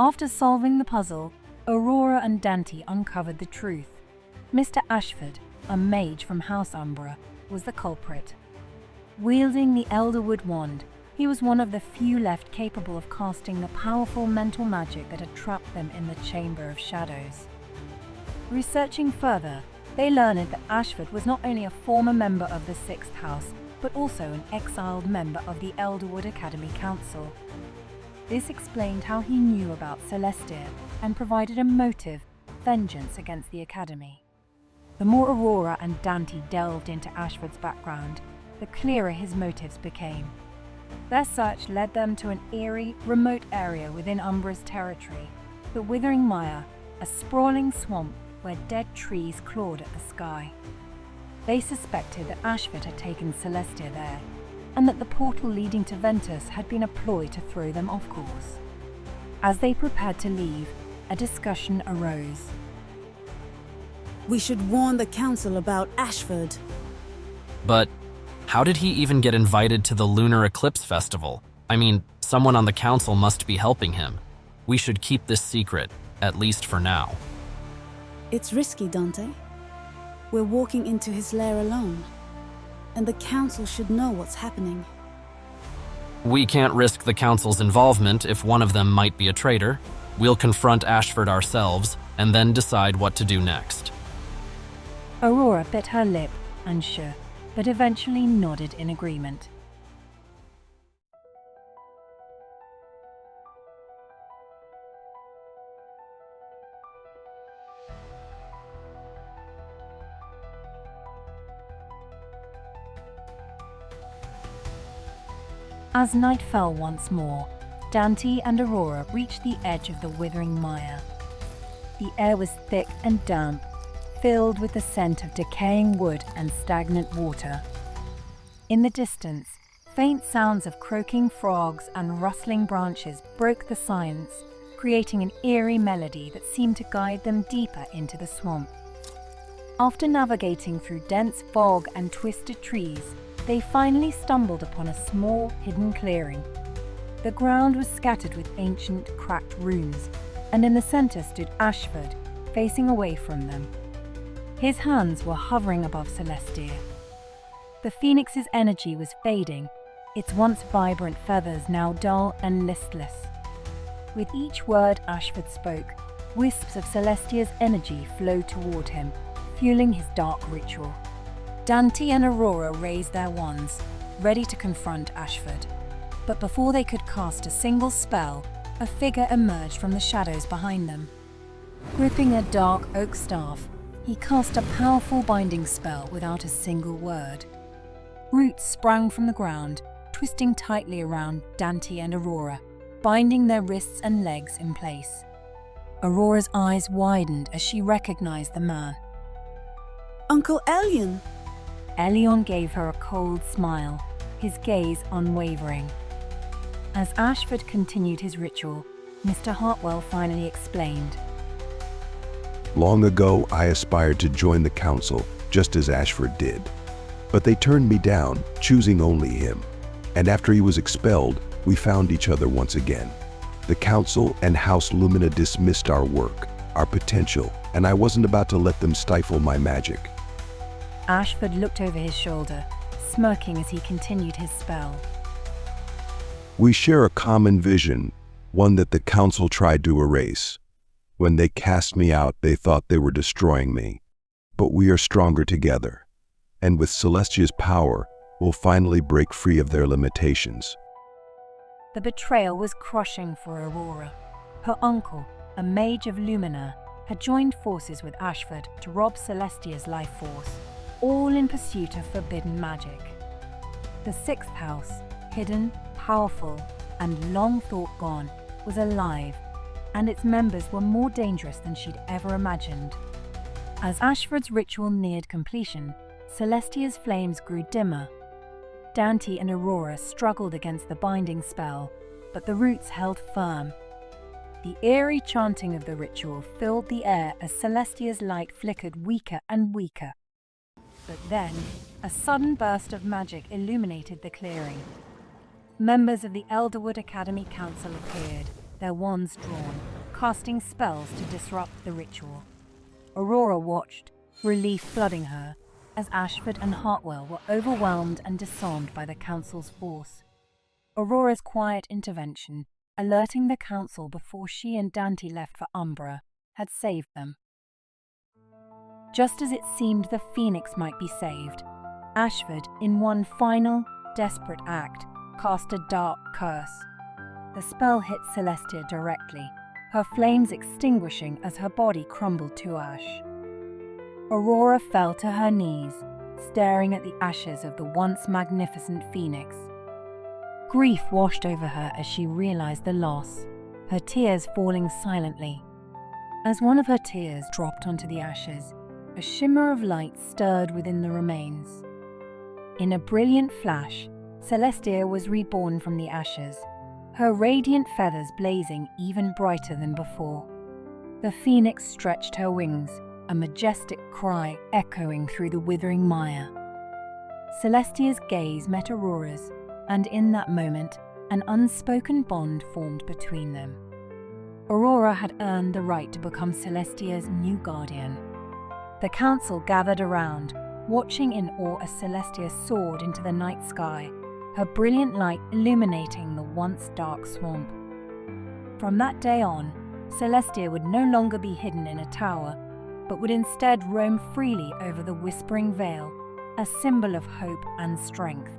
After solving the puzzle, Aurora and Dante uncovered the truth. Mr. Ashford, a mage from House Umbra, was the culprit. Wielding the Elderwood wand, he was one of the few left capable of casting the powerful mental magic that had trapped them in the Chamber of Shadows. Researching further, they learned that Ashford was not only a former member of the Sixth House, but also an exiled member of the Elderwood Academy Council. This explained how he knew about Celestia and provided a motive, vengeance against the Academy. The more Aurora and Dante delved into Ashford's background, the clearer his motives became. Their search led them to an eerie, remote area within Umbra's territory, the Withering Mire, a sprawling swamp where dead trees clawed at the sky. They suspected that Ashford had taken Celestia there, and that the portal leading to Ventus had been a ploy to throw them off course. As they prepared to leave, a discussion arose. We should warn the council about Ashford. But how did he even get invited to the Lunar Eclipse Festival? I mean, someone on the council must be helping him. We should keep this secret, at least for now. It's risky, Dante. We're walking into his lair alone, and the council should know what's happening. We can't risk the council's involvement if one of them might be a traitor. We'll confront Ashford ourselves, and then decide what to do next. Aurora bit her lip, unsure, but eventually nodded in agreement. As night fell once more, Dante and Aurora reached the edge of the Withering Mire. The air was thick and damp, filled with the scent of decaying wood and stagnant water. In the distance, faint sounds of croaking frogs and rustling branches broke the silence, creating an eerie melody that seemed to guide them deeper into the swamp. After navigating through dense fog and twisted trees, they finally stumbled upon a small, hidden clearing. The ground was scattered with ancient, cracked runes, and in the center stood Ashford, facing away from them. His hands were hovering above Celestia. The phoenix's energy was fading, its once vibrant feathers now dull and listless. With each word Ashford spoke, wisps of Celestia's energy flowed toward him, fueling his dark ritual. Dante and Aurora raised their wands, ready to confront Ashford. But before they could cast a single spell, a figure emerged from the shadows behind them. Gripping a dark oak staff, he cast a powerful binding spell without a single word. Roots sprang from the ground, twisting tightly around Dante and Aurora, binding their wrists and legs in place. Aurora's eyes widened as she recognized the man. Uncle Elion! Elion gave her a cold smile, his gaze unwavering. As Ashford continued his ritual, Mr. Hartwell finally explained. Long ago, I aspired to join the council, just as Ashford did. But they turned me down, choosing only him. And after he was expelled, we found each other once again. The council and House Lumina dismissed our work, our potential, and I wasn't about to let them stifle my magic. Ashford looked over his shoulder, smirking as he continued his spell. We share a common vision, one that the council tried to erase. When they cast me out, they thought they were destroying me. But we are stronger together. And with Celestia's power, we'll finally break free of their limitations. The betrayal was crushing for Aurora. Her uncle, a mage of Lumina, had joined forces with Ashford to rob Celestia's life force, all in pursuit of forbidden magic. The Sixth House, hidden, powerful, and long thought gone, was alive, and its members were more dangerous than she'd ever imagined. As Ashford's ritual neared completion, Celestia's flames grew dimmer. Dante and Aurora struggled against the binding spell, but the roots held firm. The eerie chanting of the ritual filled the air as Celestia's light flickered weaker and weaker. But then, a sudden burst of magic illuminated the clearing. Members of the Elderwood Academy Council appeared, their wands drawn, casting spells to disrupt the ritual. Aurora watched, relief flooding her, as Ashford and Hartwell were overwhelmed and disarmed by the Council's force. Aurora's quiet intervention, alerting the Council before she and Dante left for Umbra, had saved them. Just as it seemed the Phoenix might be saved, Ashford, in one final, desperate act, cast a dark curse. The spell hit Celestia directly, her flames extinguishing as her body crumbled to ash. Aurora fell to her knees, staring at the ashes of the once magnificent Phoenix. Grief washed over her as she realized the loss, her tears falling silently. As one of her tears dropped onto the ashes, a shimmer of light stirred within the remains. In a brilliant flash, Celestia was reborn from the ashes, her radiant feathers blazing even brighter than before. The Phoenix stretched her wings, a majestic cry echoing through the withering mire. Celestia's gaze met Aurora's, and in that moment, an unspoken bond formed between them. Aurora had earned the right to become Celestia's new guardian. The Council gathered around, watching in awe as Celestia soared into the night sky, her brilliant light illuminating the once dark swamp. From that day on, Celestia would no longer be hidden in a tower, but would instead roam freely over the Whispering Vale, a symbol of hope and strength.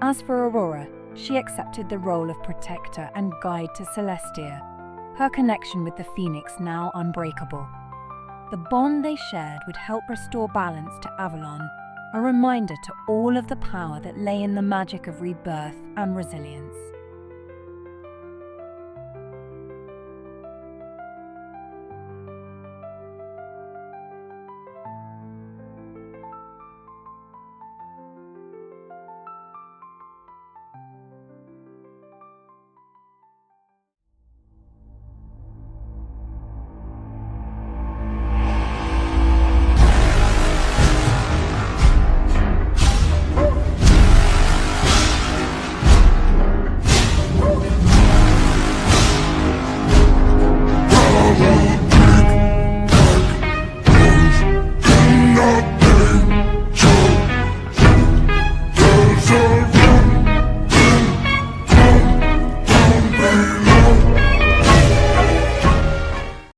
As for Aurora, she accepted the role of protector and guide to Celestia, her connection with the Phoenix now unbreakable. The bond they shared would help restore balance to Avalon, a reminder to all of the power that lay in the magic of rebirth and resilience.